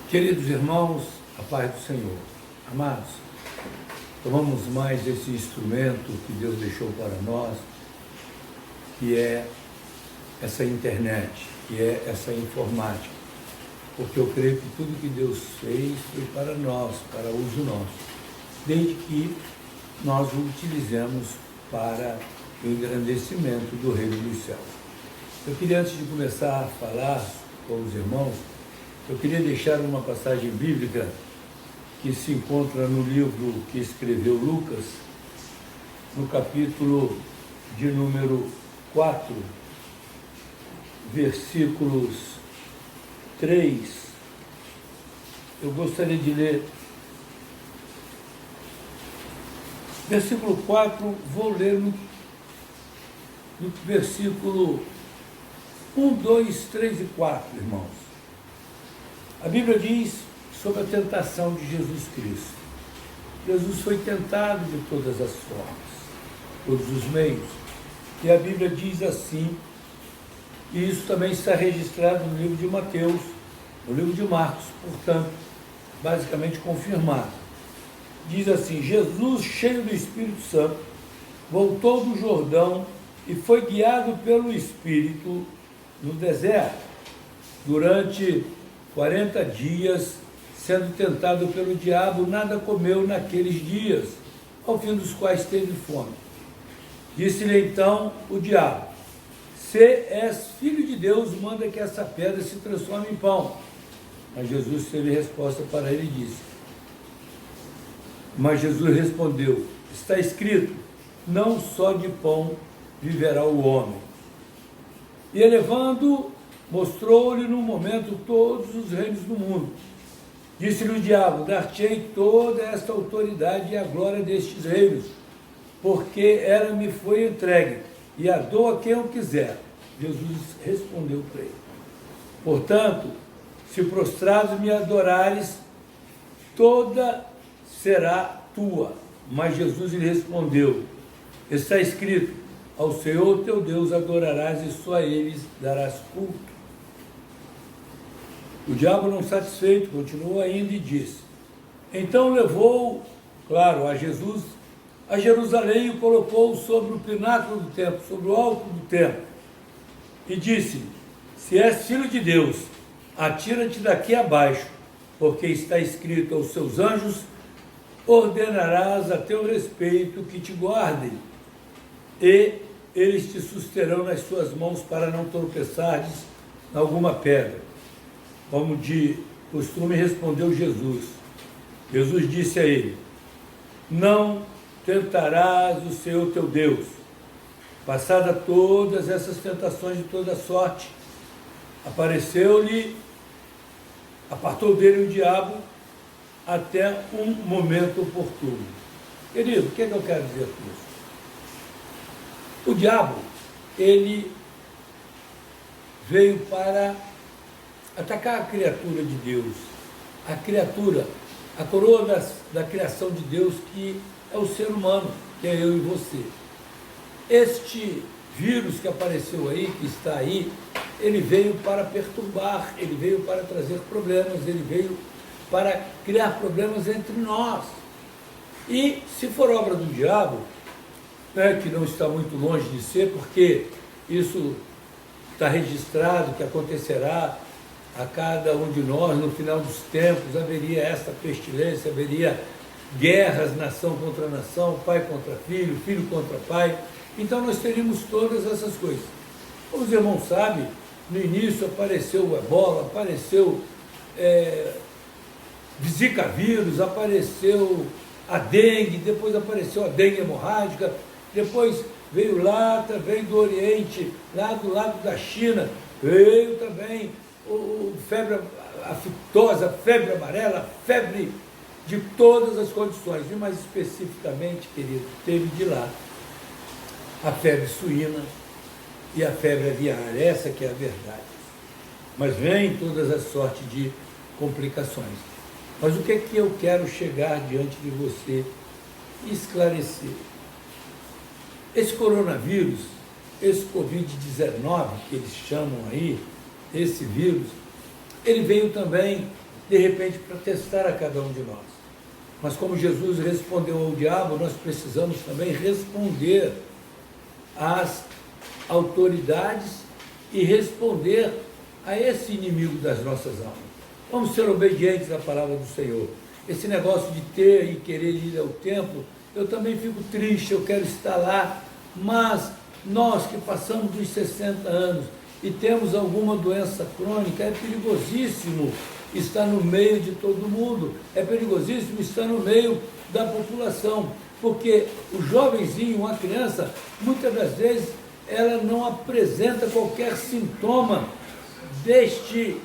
Queridos irmãos, a paz do Senhor. Amados, tomamos mais esse instrumento que Deus deixou para nós, que é essa internet, que é essa informática. Porque eu creio que tudo que Deus fez foi para nós, para uso nosso, desde que nós o utilizemos para o engrandecimento do reino dos céus. Eu queria, antes de começar a falar com os irmãos, eu queria deixar uma passagem bíblica que se encontra no livro que escreveu Lucas, no capítulo de número 4, versículos 3. Eu gostaria de ler versículo 4, vou ler no versículo 1, 2, 3 e 4, irmãos. A Bíblia diz sobre a tentação de Jesus Cristo. Jesus foi tentado de todas as formas, todos os meios. E a Bíblia diz assim, e isso também está registrado no livro de Mateus, no livro de Marcos, portanto, basicamente confirmado. Diz assim: Jesus, cheio do Espírito Santo, voltou do Jordão e foi guiado pelo Espírito no deserto, durante 40 dias, sendo tentado pelo diabo, nada comeu naqueles dias, ao fim dos quais teve fome. Disse-lhe então o diabo: se és filho de Deus, manda que essa pedra se transforme em pão. Mas Jesus teve resposta para ele e disse: mas Jesus respondeu: está escrito, não só de pão viverá o homem. E elevando, mostrou-lhe num momento todos os reinos do mundo. Disse-lhe o diabo: dar-te-ei toda esta autoridade e a glória destes reinos, porque ela me foi entregue, e a dou a quem eu quiser. Jesus respondeu para ele: portanto, se prostrados me adorares, toda será tua. Mas Jesus lhe respondeu: está escrito, ao Senhor teu Deus adorarás e só a eles darás culto. O diabo, não satisfeito, continuou ainda e disse: então levou, claro, a Jesus a Jerusalém e o colocou sobre o pináculo do templo, sobre o alto do templo, e disse-lhe: se és filho de Deus, atira-te daqui abaixo, porque está escrito aos seus anjos: ordenarás a teu respeito que te guardem, e eles te susterão nas suas mãos para não tropeçares em alguma pedra. Como de costume, respondeu Jesus. Jesus disse a ele: não tentarás o Senhor teu Deus. Passada todas essas tentações de toda sorte, apartou dele o diabo até um momento oportuno. Querido, o que é que eu quero dizer com isso? O diabo, ele veio para atacar a criatura de Deus, a criatura, a coroa da criação de Deus, que é o ser humano, que é eu e você. Este vírus que apareceu aí, que está aí, ele veio para perturbar, ele veio para trazer problemas, ele veio para criar problemas entre nós. E se for obra do diabo, né, que não está muito longe de ser, porque isso está registrado que acontecerá a cada um de nós, no final dos tempos, haveria esta pestilência, haveria guerras, nação contra nação, pai contra filho, filho contra pai. Então nós teríamos todas essas coisas. Como os irmãos sabem, no início apareceu o ebola, apareceu Zika vírus, apareceu a dengue, depois apareceu a dengue hemorrágica, depois veio lata, veio do Oriente, lá do lado da China, veio também febre aftosa, febre amarela, febre de todas as condições. E mais especificamente, querido, teve de lá a febre suína e a febre aviária, essa que é a verdade. Mas vem todas as sortes de complicações. Mas o que é que eu quero chegar diante de você e esclarecer? Esse coronavírus, esse Covid-19, que eles chamam aí, esse vírus, ele veio também de repente para testar a cada um de nós. Mas como Jesus respondeu ao diabo, nós precisamos também responder às autoridades e responder a esse inimigo das nossas almas. Vamos ser obedientes à palavra do Senhor. Esse negócio de ter e querer ir ao templo, eu também fico triste, eu quero estar lá, mas nós que passamos dos 60 anos e temos alguma doença crônica, é perigosíssimo estar no meio de todo mundo, é perigosíssimo estar no meio da população, porque o jovenzinho, uma criança, muitas das vezes, ela não apresenta qualquer sintoma deste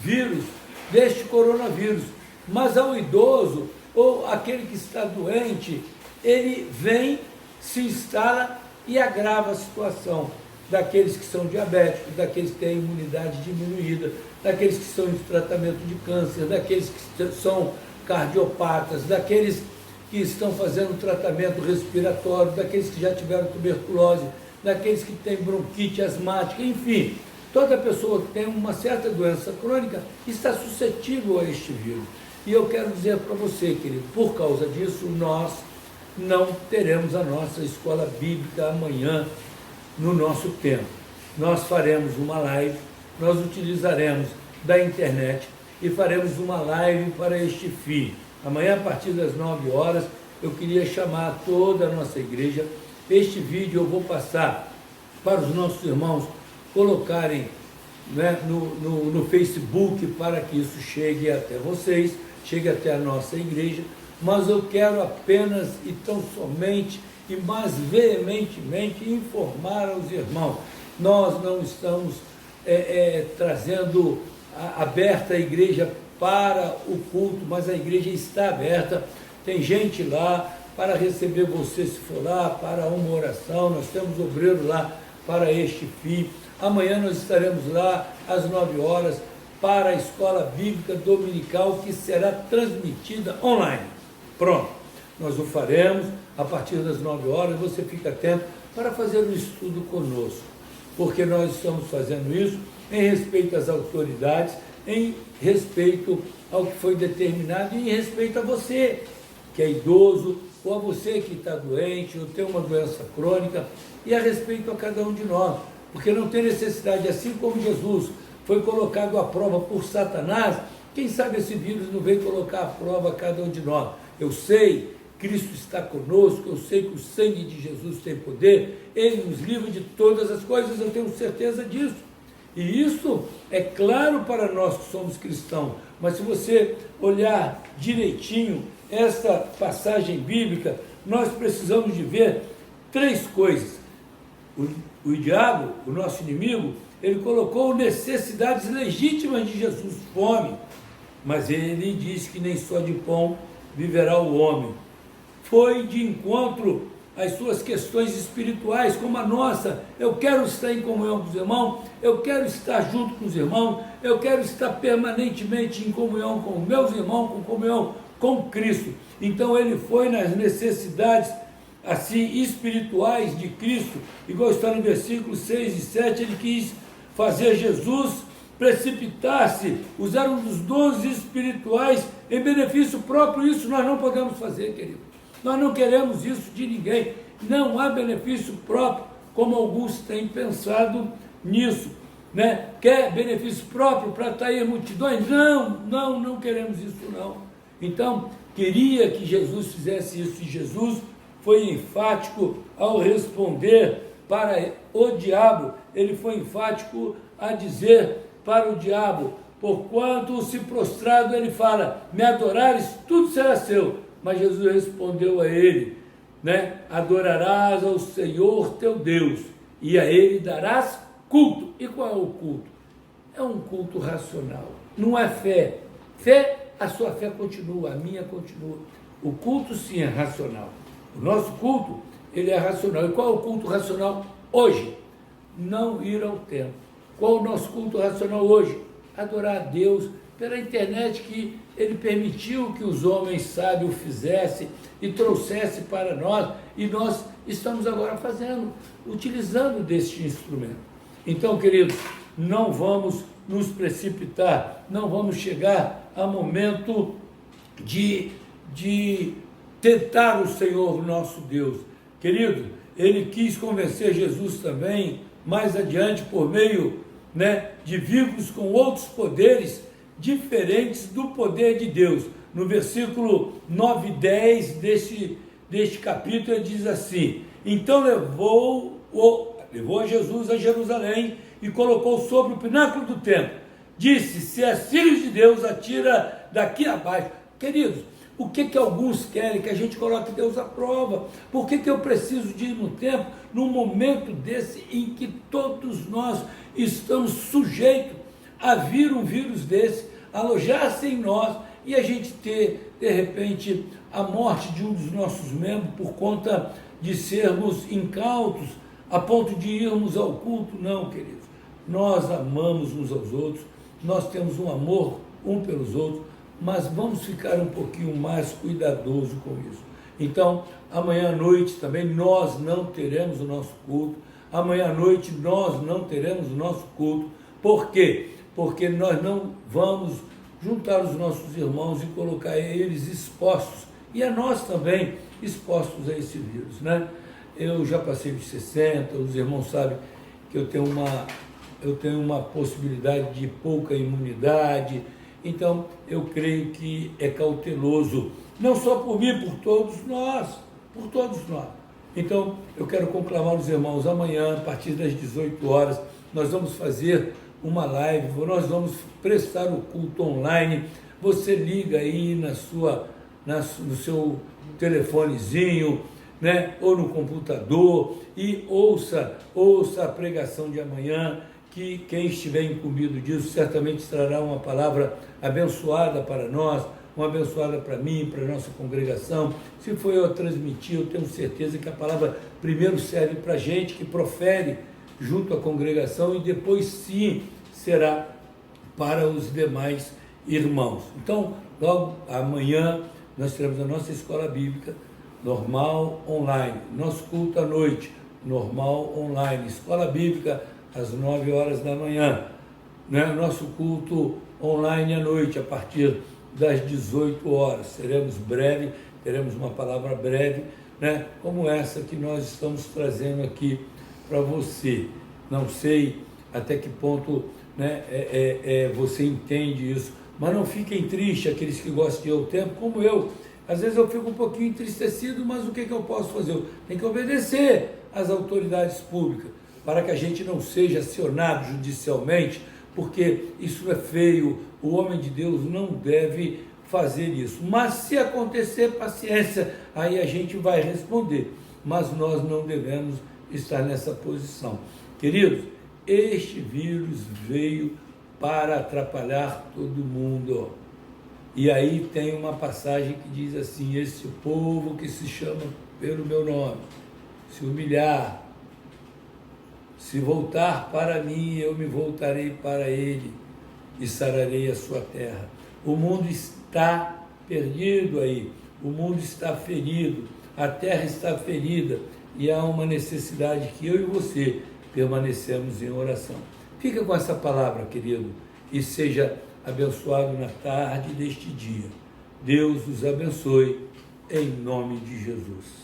vírus, deste coronavírus, mas ao idoso ou aquele que está doente, ele vem, se instala e agrava a situação daqueles que são diabéticos, daqueles que têm a imunidade diminuída, daqueles que estão em tratamento de câncer, daqueles que são cardiopatas, daqueles que estão fazendo tratamento respiratório, daqueles que já tiveram tuberculose, daqueles que têm bronquite asmática, enfim, toda pessoa que tem uma certa doença crônica está suscetível a este vírus. E eu quero dizer para você, querido, por causa disso, nós não teremos a nossa escola bíblica amanhã no nosso tempo. Nós faremos uma live, nós utilizaremos da internet e faremos uma live para este fim. Amanhã, a partir das 9 horas, eu queria chamar toda a nossa igreja. Este vídeo eu vou passar para os nossos irmãos colocarem, né, no Facebook, para que isso chegue até vocês, chegue até a nossa igreja, mas eu quero apenas e tão somente e mais veementemente informar aos irmãos, nós não estamos trazendo aberta a igreja para o culto, mas a igreja está aberta, tem gente lá para receber você se for lá, para uma oração, nós temos obreiro lá para este fim. Amanhã nós estaremos lá às 9 horas para a escola bíblica dominical, que será transmitida online. Pronto, nós o faremos a partir das 9 horas, você fica atento para fazer um estudo conosco, porque nós estamos fazendo isso em respeito às autoridades, em respeito ao que foi determinado e em respeito a você que é idoso, ou a você que está doente, ou tem uma doença crônica, e a respeito a cada um de nós, porque não tem necessidade, assim como Jesus foi colocado à prova por Satanás, quem sabe esse vírus não veio colocar à prova a cada um de nós. Eu sei, Cristo está conosco, eu sei que o sangue de Jesus tem poder, Ele nos livra de todas as coisas, eu tenho certeza disso. E isso é claro para nós que somos cristãos, mas se você olhar direitinho esta passagem bíblica, nós precisamos de ver 3 coisas. O diabo, o nosso inimigo, ele colocou necessidades legítimas de Jesus, fome, mas ele disse que nem só de pão viverá o homem. Foi de encontro às suas questões espirituais, como a nossa. Eu quero estar em comunhão com os irmãos, eu quero estar junto com os irmãos, eu quero estar permanentemente em comunhão com meus irmãos, com comunhão com Cristo. Então ele foi nas necessidades assim espirituais de Cristo, igual está no versículo 6 e 7, ele quis fazer Jesus precipitar-se, usar um dos dons espirituais em benefício próprio. Isso nós não podemos fazer, querido. Nós não queremos isso de ninguém. Não há benefício próprio, como alguns têm pensado nisso, né? Quer benefício próprio para atrair multidões? Não queremos isso, não. Então, queria que Jesus fizesse isso, e Jesus foi enfático ao responder para o diabo. Ele foi enfático a dizer para o diabo, porquanto se prostrado, ele fala, me adorares, tudo será seu. Mas Jesus respondeu a ele, né? Adorarás ao Senhor teu Deus, e a ele darás culto. E qual é o culto? É um culto racional, não é fé. Fé, a sua fé continua, a minha continua. O culto sim é racional. O nosso culto, ele é racional. E qual é o culto racional hoje? Não ir ao templo. Qual é o nosso culto racional hoje? Adorar a Deus pela internet, que Ele permitiu que os homens sábios fizessem e trouxessem para nós, e nós estamos agora fazendo, utilizando deste instrumento. Então, queridos, não vamos nos precipitar, não vamos chegar a momento de tentar o Senhor nosso Deus. Querido, ele quis convencer Jesus também, mais adiante, por meio, de vínculos com outros poderes diferentes do poder de Deus. No versículo 9 e 10 deste capítulo, ele diz assim: então levou a Jesus a Jerusalém e colocou sobre o pináculo do templo. Disse: se és filho de Deus, atira daqui abaixo. Queridos, o que alguns querem? Que a gente coloque Deus à prova. Por que eu preciso de ir no templo, num momento desse em que todos nós estamos sujeitos a vir um vírus desse, alojar-se em nós, e a gente ter, de repente, a morte de um dos nossos membros por conta de sermos incautos, a ponto de irmos ao culto? Não, queridos. Nós amamos uns aos outros, nós temos um amor um pelos outros, mas vamos ficar um pouquinho mais cuidadoso com isso. Então, amanhã à noite também nós não teremos o nosso culto. Amanhã à noite nós não teremos o nosso culto. Por quê? Porque nós não vamos juntar os nossos irmãos e colocar eles expostos, e a nós também expostos a esse vírus, Eu já passei de 60, os irmãos sabem que eu tenho uma possibilidade de pouca imunidade, então eu creio que é cauteloso, não só por mim, por todos nós. Então eu quero conclamar os irmãos, amanhã, a partir das 18 horas, nós vamos fazer uma live, nós vamos prestar o culto online. Você liga aí no seu telefonezinho, ou no computador, e ouça a pregação de amanhã, que quem estiver incumbido disso certamente trará uma palavra abençoada para nós, uma abençoada para mim, para a nossa congregação. Se for eu a transmitir, eu tenho certeza que a palavra primeiro serve para a gente que profere junto à congregação, e depois sim será para os demais irmãos. Então, logo amanhã nós teremos a nossa escola bíblica normal online, nosso culto à noite normal online, escola bíblica às 9 horas da manhã, nosso culto online à noite a partir das 18 horas. Teremos uma palavra breve, como essa que nós estamos trazendo aqui para você. Não sei até que ponto você entende isso, mas não fiquem tristes aqueles que gostam de ir ao templo, como eu. Às vezes eu fico um pouquinho entristecido, mas o que eu posso fazer? Eu tenho que obedecer às autoridades públicas, para que a gente não seja acionado judicialmente, porque isso é feio. O homem de Deus não deve fazer isso. Mas se acontecer, paciência, aí a gente vai responder. Mas nós não devemos estar nessa posição. Queridos, este vírus veio para atrapalhar todo mundo. E aí tem uma passagem que diz assim: esse povo que se chama pelo meu nome, se humilhar, se voltar para mim, eu me voltarei para ele e sararei a sua terra. O mundo está perdido aí, o mundo está ferido, a terra está ferida, e há uma necessidade que eu e você permanecemos em oração. Fica com essa palavra, querido, e seja abençoado na tarde deste dia. Deus os abençoe, em nome de Jesus.